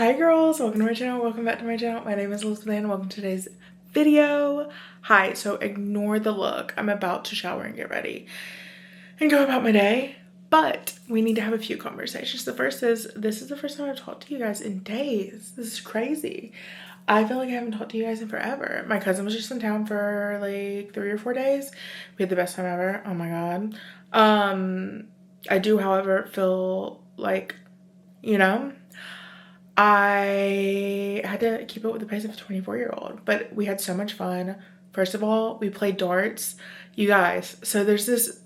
Hi girls, welcome to my channel, welcome back to my channel. My name is Elizabeth and welcome to today's video. Hi, so ignore the look. I'm about to shower and get ready and go about my day, but we need to have a few conversations. The first is, this is the first time I've talked to you guys in days. This is crazy. I feel like I haven't talked to you guys in forever. My cousin was just in town for like 3 or 4 days. We had the best time ever. Oh my god. I do, however, feel like, you know, I had to keep up with the pace of a 24-year-old, but we had so much fun. First of all, we played darts. You guys, so there's this,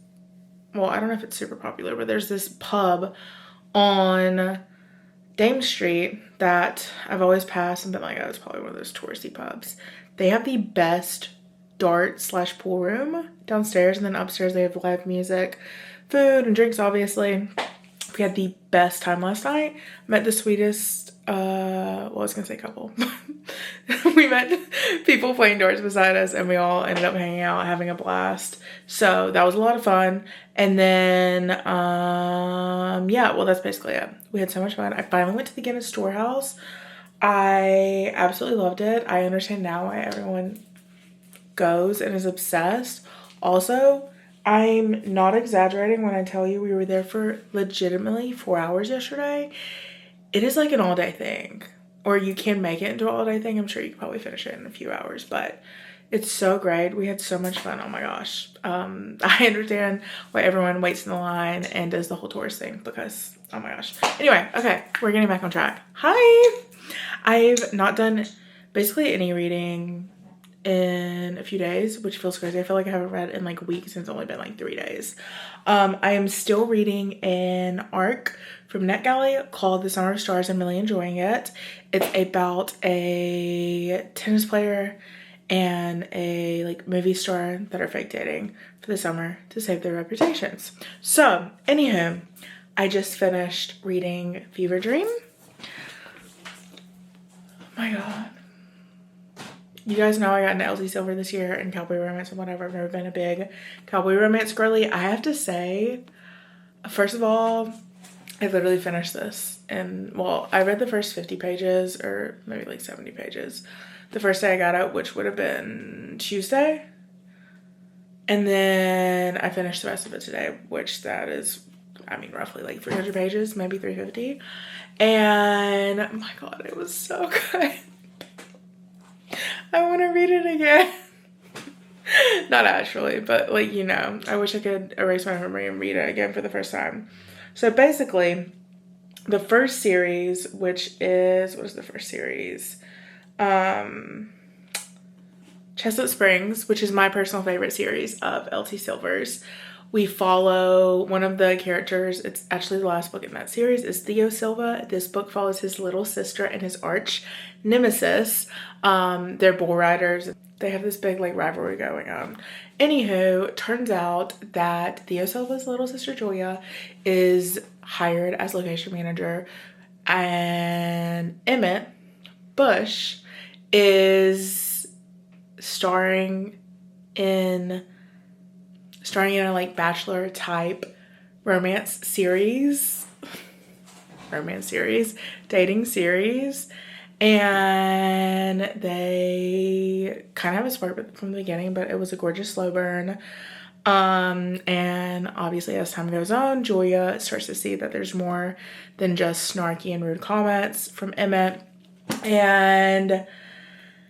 well, I don't know if it's super popular, but there's this pub on Dame Street that I've always passed and been like, oh, it's probably one of those touristy pubs. They have the best dart / pool room downstairs, and then upstairs they have live music, food and drinks, obviously. We had the best time last night. Met the sweetest, well, I was gonna say couple. We met people playing darts beside us and we all ended up hanging out, having a blast. So that was a lot of fun. And then, yeah, well, that's basically it. We had so much fun. I finally went to the Guinness Storehouse. I absolutely loved it. I understand now why everyone goes and is obsessed. Also, I'm not exaggerating when I tell you we were there for legitimately 4 hours yesterday. It is like an all-day thing, or you can make it into an all-day thing. I'm sure you could probably finish it in a few hours, but it's so great. We had so much fun. Oh my gosh. I understand why everyone waits in the line and does the whole tourist thing because, oh my gosh. Anyway, okay, we're getting back on track. Hi! I've not done basically any reading in a few days, which feels crazy. I feel like I haven't read in like weeks and it's only been like 3 days. I am still reading an arc from NetGalley called The Summer of Stars. I'm really enjoying it. It's about a tennis player and a like movie star that are fake dating for the summer to save their reputations. So, anywho, I just finished reading Fever Dream. Oh my god. You guys know I got into Elsie Silver this year and Cowboy Romance and whatever. I've never been a big Cowboy Romance girly. I have to say, first of all, I literally finished this. And, well, I read the first 50 pages or maybe like 70 pages the first day I got out, which would have been Tuesday. And then I finished the rest of it today, which that is, I mean, roughly like 300 pages, maybe 350. And, oh my god, it was so good. I want to read it again. Not actually, but like, you know, I wish I could erase my memory and read it again for the first time. So basically, the first series, which is, what is the first series? Chestnut Springs, which is my personal favorite series of Elsie Silver's. We follow one of the characters. It's actually the last book in that series is Theo Silva. This book follows his little sister and his arch nemesis. They're bull riders. They have this big like rivalry going on. Anywho, turns out that Theo Silva's little sister Julia is hired as location manager, and Emmett Bush is starring in a like bachelor type dating series, and they kind of have a spark from the beginning, but it was a gorgeous slow burn. And obviously as time goes on, Julia starts to see that there's more than just snarky and rude comments from Emmett, and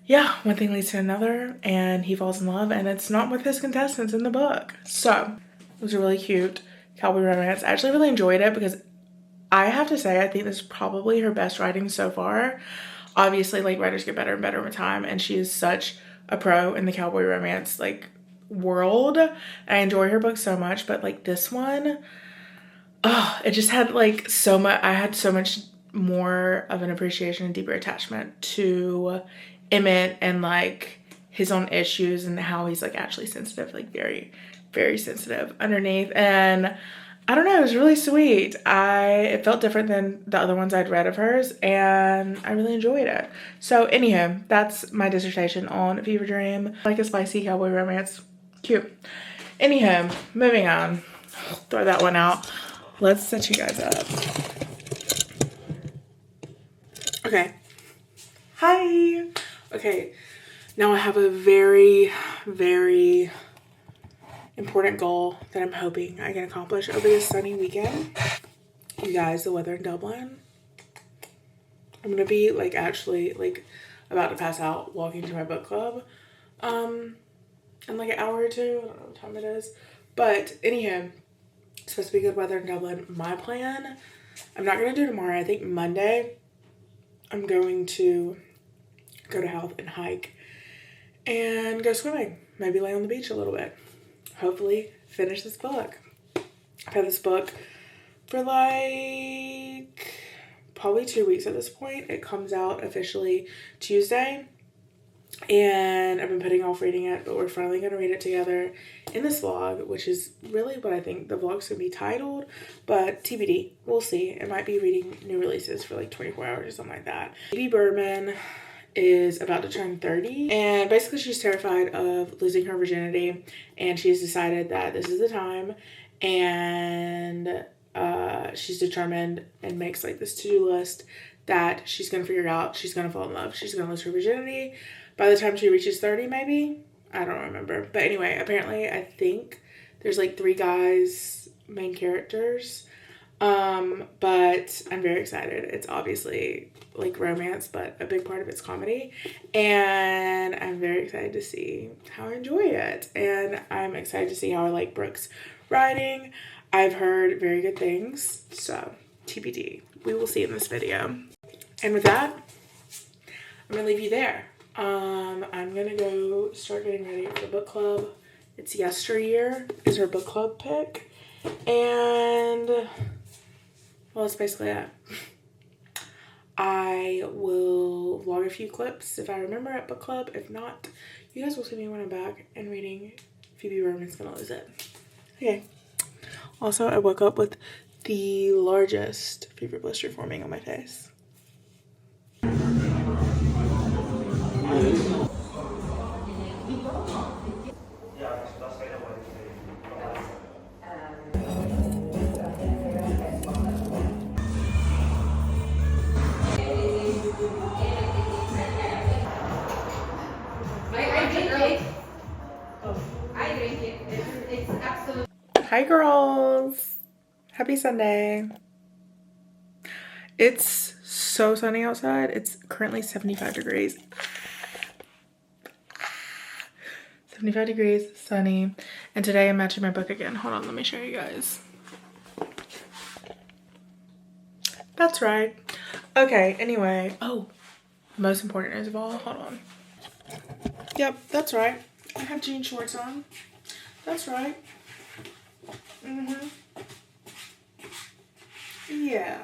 yeah, one thing leads to another and he falls in love, and it's not with his contestants in the book. So it was a really cute Cowboy Romance. I actually really enjoyed it because I have to say I think this is probably her best writing so far. Obviously, like, writers get better and better with time, and she is such a pro in the Cowboy Romance like world. I enjoy her book so much, but like this one, oh, it just had like so much. I had so much more of an appreciation and deeper attachment to Emmett and like his own issues and how he's like actually sensitive, like very, very sensitive underneath. And I don't know, it was really sweet. It felt different than the other ones I'd read of hers, and I really enjoyed it. So anyhow, that's my dissertation on Fever Dream. Like a spicy Cowboy Romance. Cute. Anyhow, moving on. Throw that one out. Let's set you guys up. Okay, Okay. Hi. Okay. Now I have a very, very important goal that I'm hoping I can accomplish over this sunny weekend. You guys, the weather in Dublin. I'm gonna be like actually like about to pass out walking to my book club. In like an hour or two. I don't know what time it is. But anyhow, it's supposed to be good weather in Dublin. My plan, I'm not gonna do tomorrow. I think Monday I'm going to go to Health and hike and go swimming. Maybe lay on the beach a little bit. Hopefully finish this book. I've had this book for like probably 2 weeks at this point. It comes out officially Tuesday. And I've been putting off reading it, but we're finally going to read it together in this vlog, which is really what I think the vlog's going to be titled, but TBD, we'll see. It might be reading new releases for like 24 hours or something like that. Phoebe Berman is about to turn 30, and basically she's terrified of losing her virginity, and she's decided that this is the time, and she's determined and makes like this to-do list that she's going to figure out. She's going to fall in love. She's going to lose her virginity by the time she reaches 30, maybe. I don't remember. But anyway, apparently I think there's like 3 guys, main characters. But I'm very excited. It's obviously like romance, but a big part of it's comedy. And I'm very excited to see how I enjoy it. And I'm excited to see how I like Brooke's writing. I've heard very good things. So TBD. We will see in this video. And with that, I'm gonna leave you there. I'm gonna go start getting ready for book club. It's Yesteryear is her book club pick. And well, that's basically it. I will vlog a few clips if I remember at book club. If not, you guys will see me when I'm back and reading Phoebe Berman's Gonna Lose It. Okay. Also, I woke up with the largest fever blister forming on my face. Hi girls, happy Sunday. It's so sunny outside. It's currently 75 degrees. 75 degrees, sunny. And today I'm matching my book again. Hold on, let me show you guys. That's right. Okay, anyway. Oh, most important news of all, hold on. Yep, that's right. I have jean shorts on. That's right. Yeah.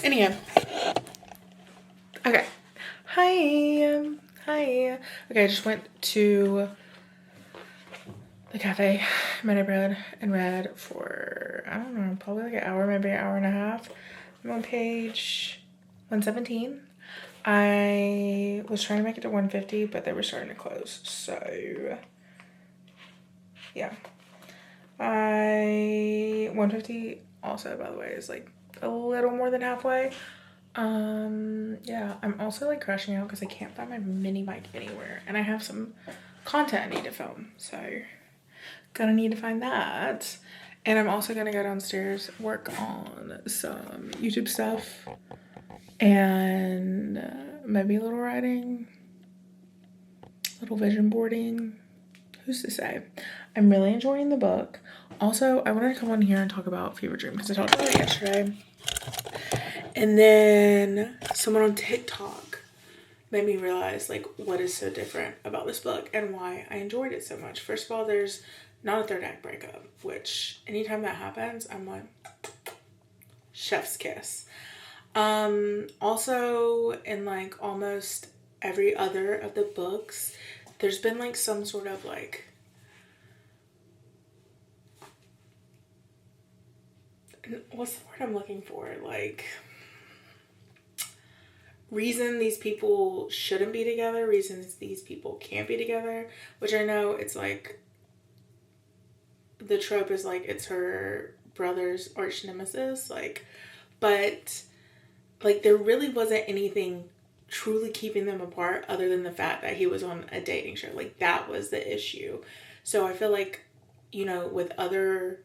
Anyhow. Okay. Hi. Hi. Okay, I just went to the cafe, my neighborhood, and read for, I don't know, probably like an hour, maybe an hour and a half. I'm on page 117. I was trying to make it to 150, but they were starting to close, so yeah. 150 also, by the way, is like a little more than halfway. Yeah, I'm also like crashing out because I can't find my mini mic anywhere, and I have some content I need to film, so gonna need to find that. And I'm also gonna go downstairs, work on some YouTube stuff, and maybe a little writing, little vision boarding. Who's to say? I'm really enjoying the book. Also, I wanted to come on here and talk about Fever Dream because I talked about it yesterday. And then someone on TikTok made me realize like what is so different about this book and why I enjoyed it so much. First of all, there's not a third act breakup, which anytime that happens, I'm like, chef's kiss. Also, in like almost every other of the books, there's been like some sort of like what's the word I'm looking for? Like reason these people shouldn't be together, reasons these people can't be together, which I know it's like the trope is like it's her brother's arch nemesis, like, but like, there really wasn't anything truly keeping them apart other than the fact that he was on a dating show. Like, that was the issue. So I feel like, you know, with other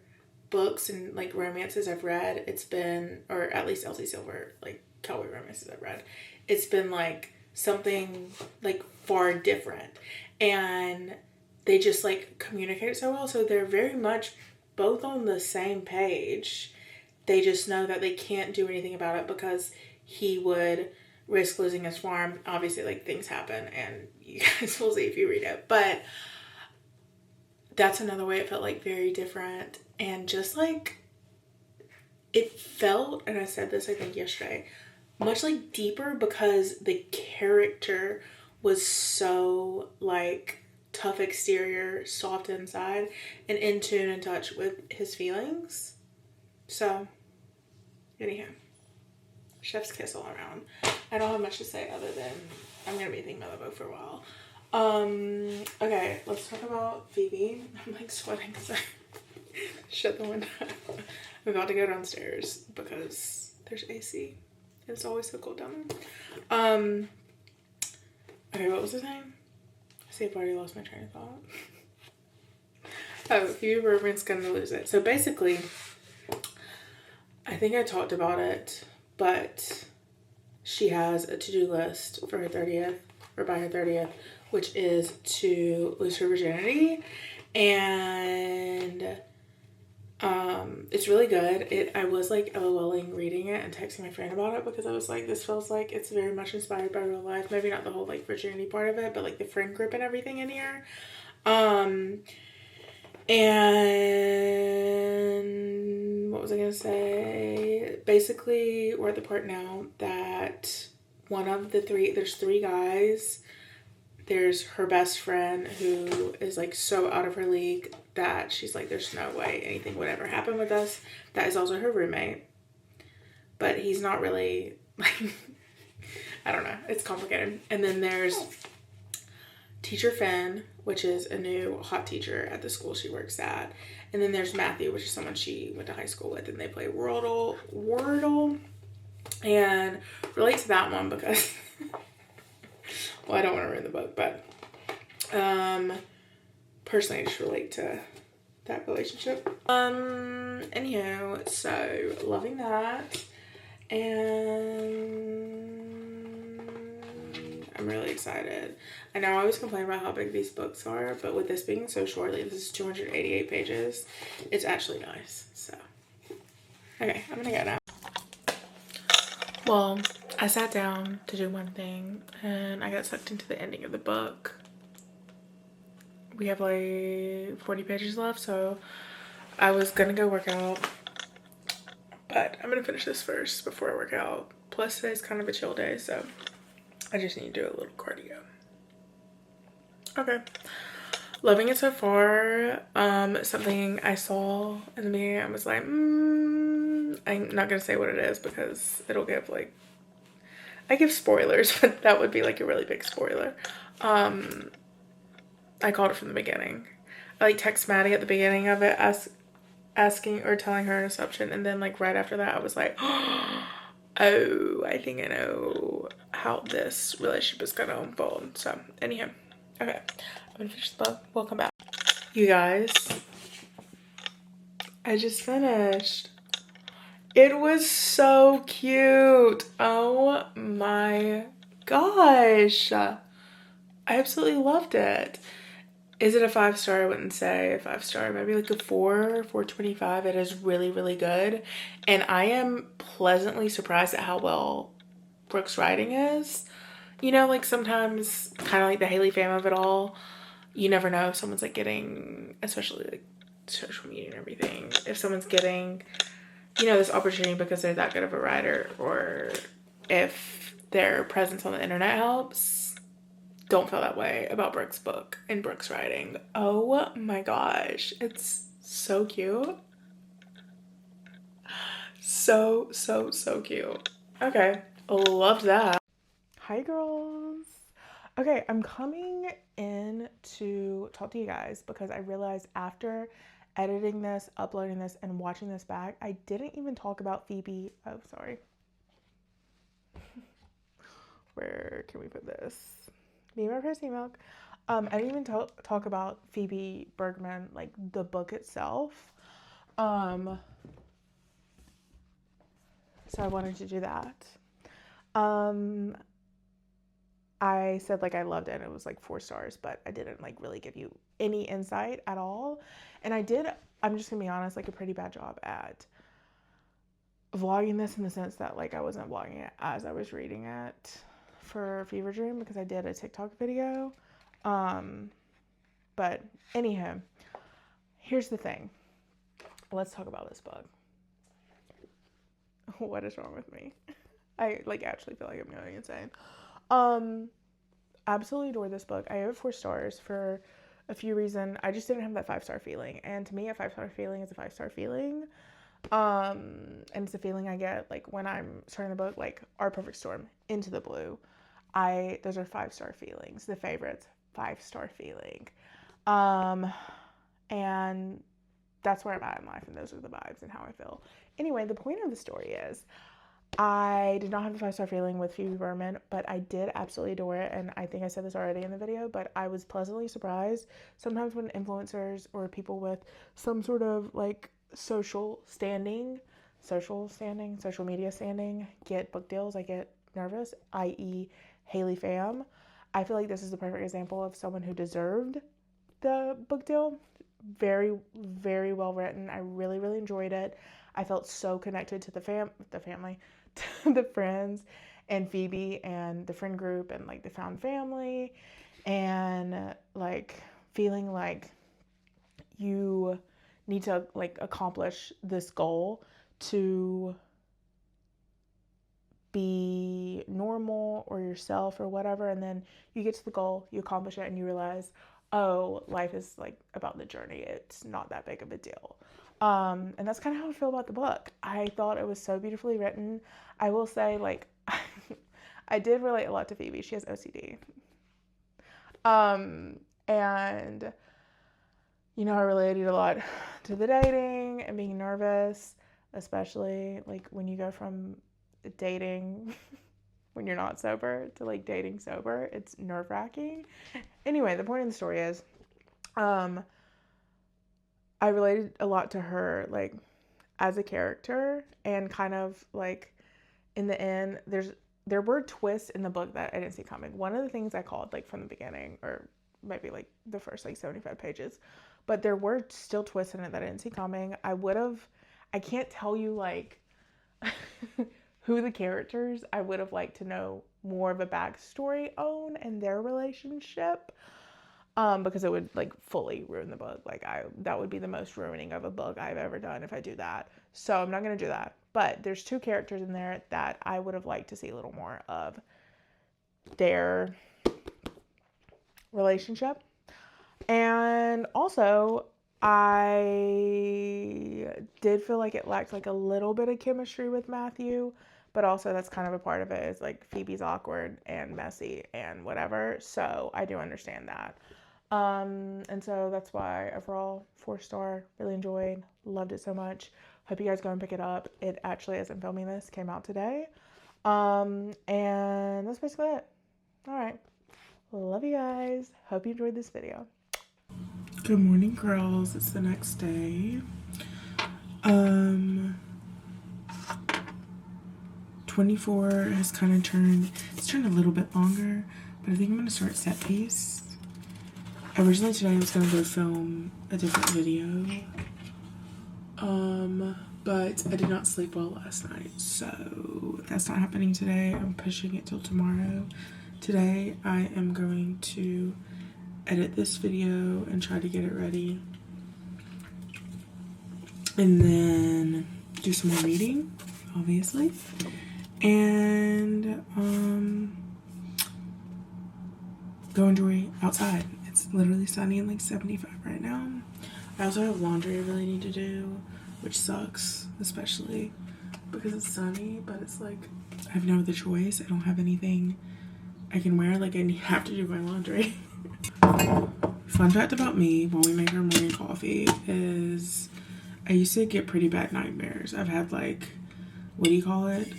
books and like romances I've read, it's been, or at least Elsie Silver, like cowboy romances I've read, it's been like something like far different. And they just like communicate so well. So they're very much both on the same page. They just know that they can't do anything about it because he would risk losing his farm. Obviously, like, things happen, and you guys will see if you read it. But that's another way it felt like very different. And just like, it felt, and I said this I think yesterday, much like deeper because the character was so like tough exterior, soft inside, and in tune and touch with his feelings. So, anyhow, chef's kiss all around. I don't have much to say other than I'm gonna be thinking about the book for a while. Okay, let's talk about Phoebe. I'm like sweating because I shut the window. I'm about to go downstairs because there's AC. It's always so cold down there. Okay, what was his name? See, I've already lost my train of thought. Oh, Phoebe Berman's gonna lose it. So basically, I think I talked about it, but she has a to-do list for her 30th, or by her 30th, which is to lose her virginity. And it's really good. I was like LOLing reading it and texting my friend about it because I was like, this feels like it's very much inspired by real life. Maybe not the whole like virginity part of it, but like the friend group and everything in here. And what was I gonna say? Basically, we're at the part now that one of the three, there's three guys. There's her best friend who is like so out of her league that she's like, there's no way anything would ever happen with us. That is also her roommate. But he's not really like, I don't know. It's complicated. And then there's teacher Finn, which is a new hot teacher at the school she works at. And then there's Matthew, which is someone she went to high school with, and they play Wordle. And relate to that one because well, I don't want to ruin the book, but personally I just relate to that relationship. Anyhow, so loving that, and I'm really excited. I know I always complain about how big these books are, but with this being so short, like this is 288 pages, it's actually nice. So, okay, I'm gonna go now. Well, I sat down to do one thing and I got sucked into the ending of the book. We have like 40 pages left, so I was gonna go work out, but I'm gonna finish this first before I work out. Plus today's kind of a chill day, so I just need to do a little cardio. Okay, loving it so far. Something I saw in the beginning, I was like, I'm not gonna say what it is because it'll give like, I give spoilers, but that would be like a really big spoiler. I called it from the beginning. I like text Maddie at the beginning of it, asking or telling her an assumption, and then like right after that I was like, oh, I think I know how this relationship is gonna unfold. So anyhow, okay, I'm gonna finish the book. We'll come back. You guys, I just finished. It was so cute. Oh my gosh. I absolutely loved it. Is it a 5-star? I wouldn't say a 5-star. Maybe like a 4.25. It is really, really good. And I am pleasantly surprised at how well Brooke's writing is. You know, like sometimes, kind of like the Haley fam of it all, you never know if someone's like getting, especially like social media and everything, if someone's getting, you know, this opportunity because they're that good of a writer, or if their presence on the internet helps. Don't feel that way about Brooke's book and Brooke's writing. Oh my gosh, it's so cute. So cute. Okay, loved that. Hi girls. Okay, I'm coming in to talk to you guys because I realized after editing this, uploading this, and watching this back, I didn't even talk about Phoebe. Oh, sorry. Where can we put this? Me and my Pressy Milk. I didn't even talk about Phoebe Bergman, like the book itself. So I wanted to do that. I said like I loved it and it was like 4 stars, but I didn't like really give you any insight at all. And I'm just gonna be honest, like a pretty bad job at vlogging this, in the sense that like I wasn't vlogging it as I was reading it for Fever Dream, because I did a TikTok video. But anyhow, here's the thing. Let's talk about this book. What is wrong with me? I like actually feel like I'm going insane. Absolutely adore this book. I gave it 4 stars for a few reasons. I just didn't have that 5-star feeling, and to me a 5-star feeling is a 5-star feeling. And it's a feeling I get like when I'm starting the book, like Our Perfect Storm, Into the Blue. Those are 5-star feelings. The Favorites, 5-star feeling. And that's where I'm at in life, and those are the vibes and how I feel. Anyway, the point of the story is I did not have a 5-star feeling with Phoebe Berman, but I did absolutely adore it, and I think I said this already in the video, but I was pleasantly surprised. Sometimes when influencers or people with some sort of like social media standing get book deals, I get nervous, i.e. Haley Pham. I feel like this is the perfect example of someone who deserved the book deal. Very, very well written. I really, really enjoyed it. I felt so connected to the family, to the friends, and Phoebe, and the friend group, and like the found family, and like feeling like you need to like accomplish this goal to be normal or yourself or whatever, and then you get to the goal, you accomplish it, and you realize, oh, life is like about the journey. It's not that big of a deal. And that's kind of how I feel about the book. I thought it was so beautifully written. I will say, like, I did relate a lot to Phoebe. She has OCD. And, you know, I related a lot to the dating and being nervous, especially like when you go from dating when you're not sober to like dating sober. It's nerve-wracking. Anyway, the point of the story is I related a lot to her like as a character, and kind of like in the end there were twists in the book that I didn't see coming. One of the things I called like from the beginning, or maybe like the first like 75 pages, but there were still twists in it that I didn't see coming. I can't tell you like who the characters I would have liked to know more of a backstory on and their relationship, because it would like fully ruin the book. Like that would be the most ruining of a book I've ever done if I do that. So I'm not gonna do that. But there's 2 characters in there that I would have liked to see a little more of their relationship. And also, I did feel like it lacked like a little bit of chemistry with Matthew, but also that's kind of a part of it, is like Phoebe's awkward and messy and whatever. So I do understand that. And so that's why overall 4-star, really enjoyed, loved it so much. Hope you guys go and pick it up. It actually, as I'm filming this, came out today. And that's basically it. All right. Love you guys. Hope you enjoyed this video. Good morning, girls. It's the next day. 24 has kind of turned, it's turned a little bit longer, but I think I'm going to start set piece. Originally today I was going to go film a different video, but I did not sleep well last night, so that's not happening today. I'm pushing it till tomorrow. Today I am going to edit this video and try to get it ready, and then do some more reading, obviously, and go enjoy outside. It's literally sunny and like 75 right now. I also have laundry I really need to do, which sucks, especially because it's sunny, but it's like I have no other choice. I don't have anything I can wear. Like I have to do my laundry. Fun fact about me while we make our morning coffee is I used to get pretty bad nightmares. I've had like, what do you call it?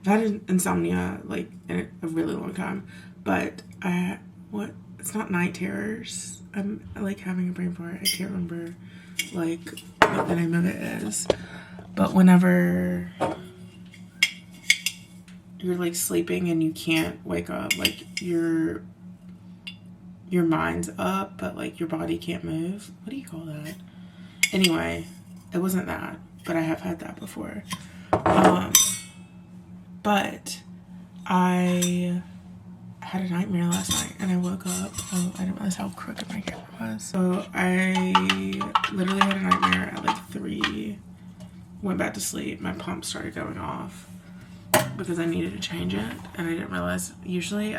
I've had insomnia like in a really long time, but it's not night terrors. I'm like having a brain fart. I can't remember like what the name of it is, but whenever you're like sleeping and you can't wake up, like your mind's up but like your body can't move. What do you call that? Anyway, it wasn't that, but I have had that before. But I had a nightmare last night and I woke up. Oh, I didn't realize how crooked my camera was. So I literally had a nightmare at like 3, went back to sleep. My pump started going off because I needed to change it, and I didn't realize. Usually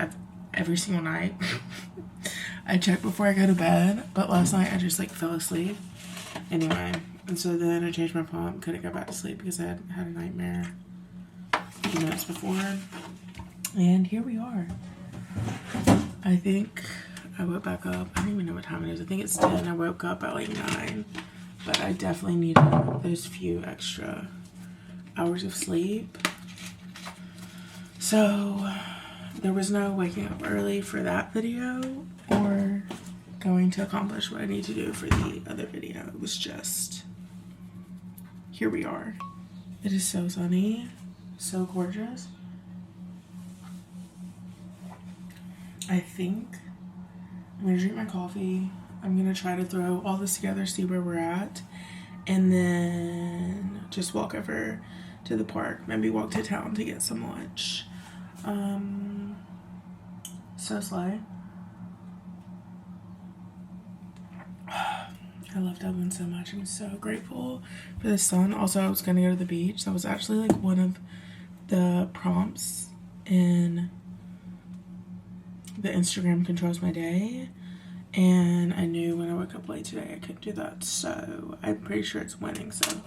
every single night I check before I go to bed, but last night I just like fell asleep anyway, and so then I changed my pump, couldn't go back to sleep because I had a nightmare a few minutes before, and here we are. I think I woke back up. I don't even know what time it is. I think it's 10. I woke up at like 9, but I definitely needed those few extra hours of sleep. So there was no waking up early for that video or going to accomplish what I need to do for the other video. It was just, here we are. It is so sunny, so gorgeous. I think I'm gonna drink my coffee. I'm gonna try to throw all this together, see where we're at, and then just walk over to the park, maybe walk to town to get some lunch. So slay. I love Dublin so much. I'm so grateful for the sun. Also, I was gonna go to the beach. That was actually like one of the prompts in the Instagram controls my day, and I knew when I woke up late today I couldn't do that, so I'm pretty sure it's winning, so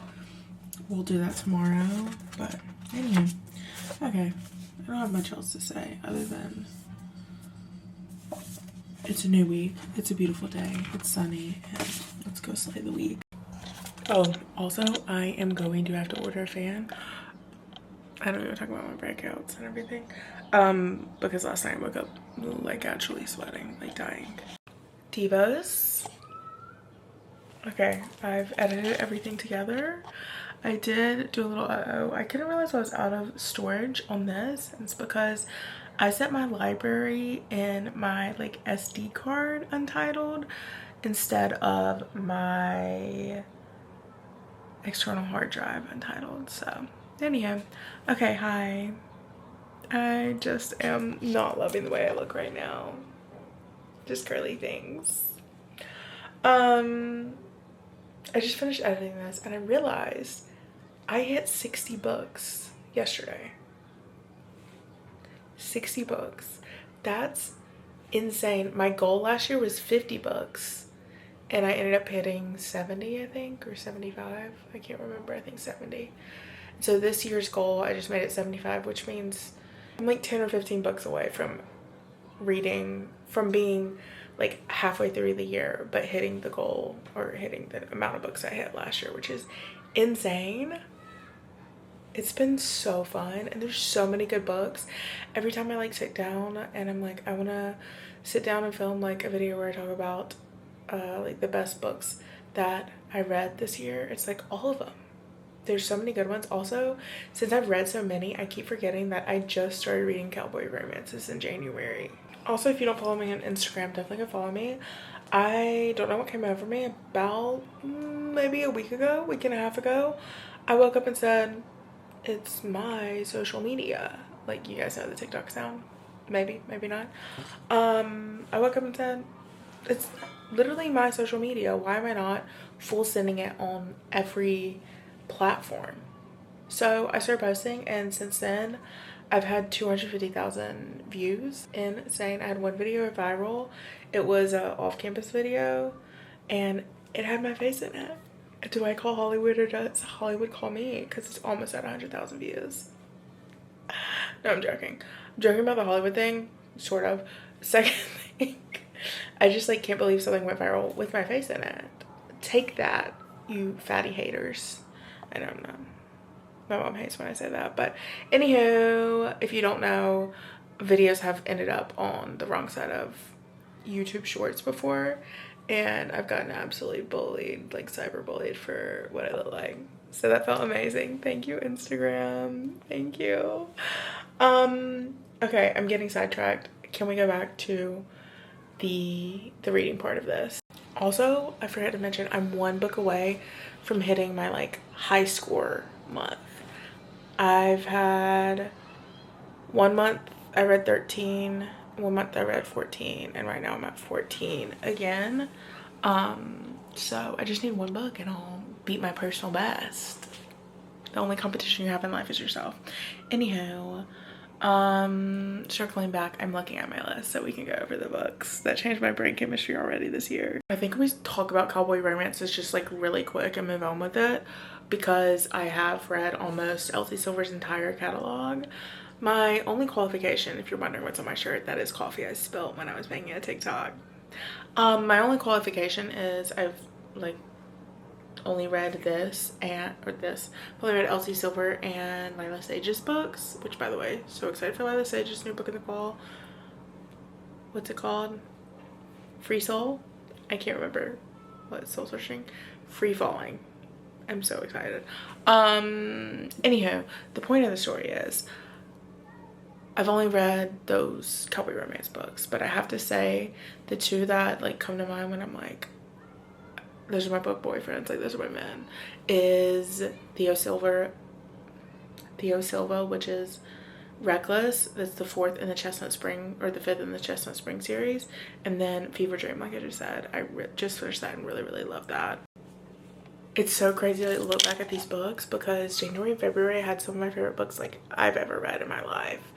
we'll do that tomorrow. But anyway, okay, I don't have much else to say other than it's a new week, it's a beautiful day, it's sunny, and let's go slay the week. Oh, also I am going to have to order a fan. I don't even talk about my breakouts and everything, because last night I woke up like actually sweating, like dying. Divas. Okay, I've edited everything together. I did do a little I couldn't realize I was out of storage on this. It's because I set my library in my like SD card untitled instead of my external hard drive untitled. So anyhow, okay, hi. I just am not loving the way I look right now. Just curly things. I just finished editing this and I realized I hit 60 books yesterday. 60 books. That's insane. My goal last year was 50 books and I ended up hitting 70, I think, or 75. I can't remember. I think 70. So this year's goal, I just made it 75, which means I'm like 10 or 15 books away from reading, from being like halfway through the year, but hitting the goal or hitting the amount of books I hit last year, which is insane. It's been so fun and there's so many good books. Every time I like sit down and I'm like, I want to sit down and film like a video where I talk about like the best books that I read this year, it's like all of them. There's so many good ones. Also, since I've read so many, I keep forgetting that I just started reading cowboy romances in January. Also, if you don't follow me on Instagram, definitely go follow me. I don't know what came over me about maybe a week and a half ago. I woke up and said, it's my social media. Like, you guys know the TikTok sound? Maybe, maybe not. I woke up and said, it's literally my social media. Why am I not full sending it on every platform? So I started posting, and since then I've had 250,000 views. Insane. I had one video viral. It was a off-campus video and it had my face in it. Do I call Hollywood or does Hollywood call me? Because it's almost at 100,000 views. No, I'm joking. I'm joking about the Hollywood thing, sort of. Second thing, I just like can't believe something went viral with my face in it. Take that, you fatty haters. I don't know. My mom hates when I say that. But anywho, if you don't know, videos have ended up on the wrong side of YouTube shorts before, and I've gotten absolutely bullied, like cyber bullied, for what I look like. So that felt amazing. Thank you, Instagram. Thank you. Okay, I'm getting sidetracked. Can we go back to the reading part of this? Also, I forgot to mention, I'm one book away from hitting my like high score month. I've had 1 month I read 13, 1 month I read 14, and right now I'm at 14 again. So I just need one book and I'll beat my personal best. The only competition you have in life is yourself. Anyhow, circling back, I'm looking at my list so we can go over the books that changed my brain chemistry already this year. I think we talk about cowboy romances just like really quick and move on with it, because I have read almost Elsie Silver's entire catalog. My only qualification, if you're wondering what's on my shirt, that is coffee I spilled when I was making a TikTok. My only qualification is I've like only read this and I've only read Elsie Silver and Lila Sage's books, which, by the way, so excited for Lila Sage's new book in the fall. What's it called? Free Soul? I can't remember what it's soul searching. Free Falling. I'm so excited. Anyhow, the point of the story is I've only read those cowboy romance books, but I have to say the two that like come to mind when I'm like, those are my book boyfriends, like those are my men, is Theo Silva, which is Reckless. That's the fourth in the Chestnut Spring, or the fifth in the Chestnut Spring series. And then Fever Dream, like I just said. I just finished that and really, really love that. It's so crazy to look back at these books, because January and February I had some of my favorite books like I've ever read in my life.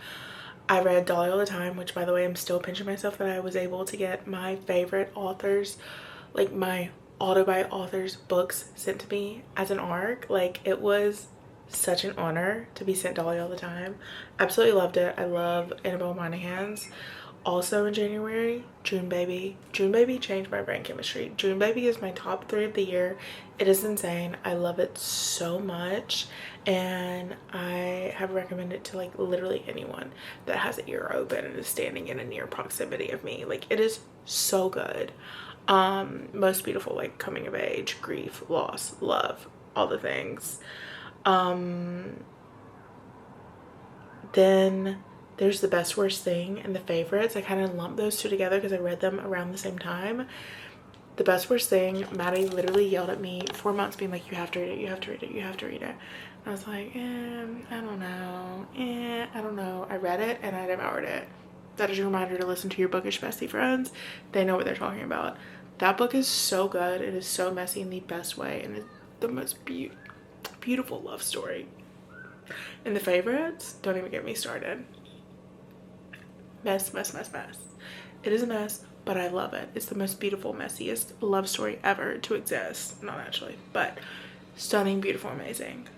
I read Dolly All the Time, which, by the way, I'm still pinching myself that I was able to get my favorite authors, like my auto-buy authors books, sent to me as an ARC. Like, it was such an honor to be sent Dolly All the Time. Absolutely loved it. I love Annabelle Monaghan's. Also in January, June Baby. June Baby changed my brain chemistry. June Baby is my top 3 of the year. It is insane. I love it so much, and I have recommended it to like literally anyone that has an ear open and is standing in a near proximity of me. Like, it is so good. Most beautiful, like coming of age, grief, loss, love, all the things. Then there's The Best Worst Thing and The Favorites. I kind of lumped those two together because I read them around the same time. The Best Worst Thing, Maddie literally yelled at me 4 months being like, you have to read it, you have to read it, you have to read it. And I was like, I don't know, I don't know. I read it and I devoured it. That is your reminder to listen to your bookish bestie friends. They know what they're talking about. That book is so good. It is so messy in the best way, and it's the most beautiful love story. And The Favorites, don't even get me started. Mess. It is a mess, but I love it. It's the most beautiful, messiest love story ever to exist. Not actually, but stunning, beautiful, amazing.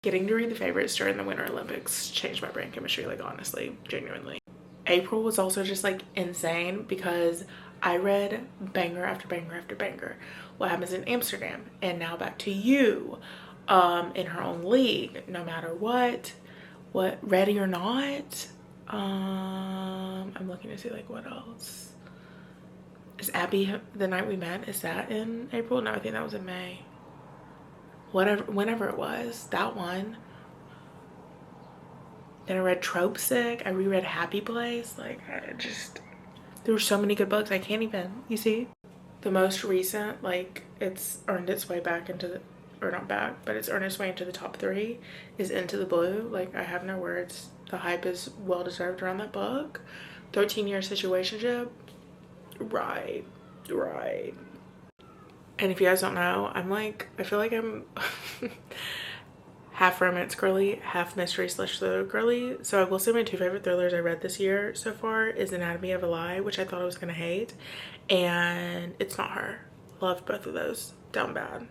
Getting to read The Favorites during the Winter Olympics changed my brain chemistry, like honestly, genuinely. April was also just like insane because I read banger after banger after banger. What Happens in Amsterdam, and Now Back to You, In Her Own League, No Matter What, Ready or Not. I'm looking to see like what else. Is Abby The Night We Met, is that in April? No, I think that was in May. Whenever it was, that one. Then I read Trope Sick. I reread Happy Place. Like, there were so many good books. I can't even, you see? The most recent, like, it's earned its way back into the, or not back, but it's earned its way into the top 3, is Into the Blue. Like, I have no words. The hype is well deserved around that book. 13-year situationship. Right. And if you guys don't know, I'm like, I feel like I'm half romance girly, half mystery / thriller girly. So I will say my 2 favorite thrillers I read this year so far is Anatomy of a Lie, which I thought I was gonna hate, and It's Not Her. Loved both of those. Down bad.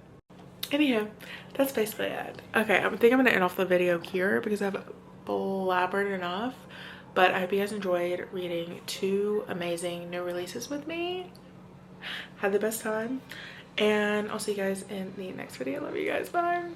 Anywho, that's basically it. Okay, I think I'm gonna end off the video here because I've blabbered enough, but I hope you guys enjoyed reading 2 amazing new releases with me. Had the best time. And I'll see you guys in the next video. Love you guys. Bye.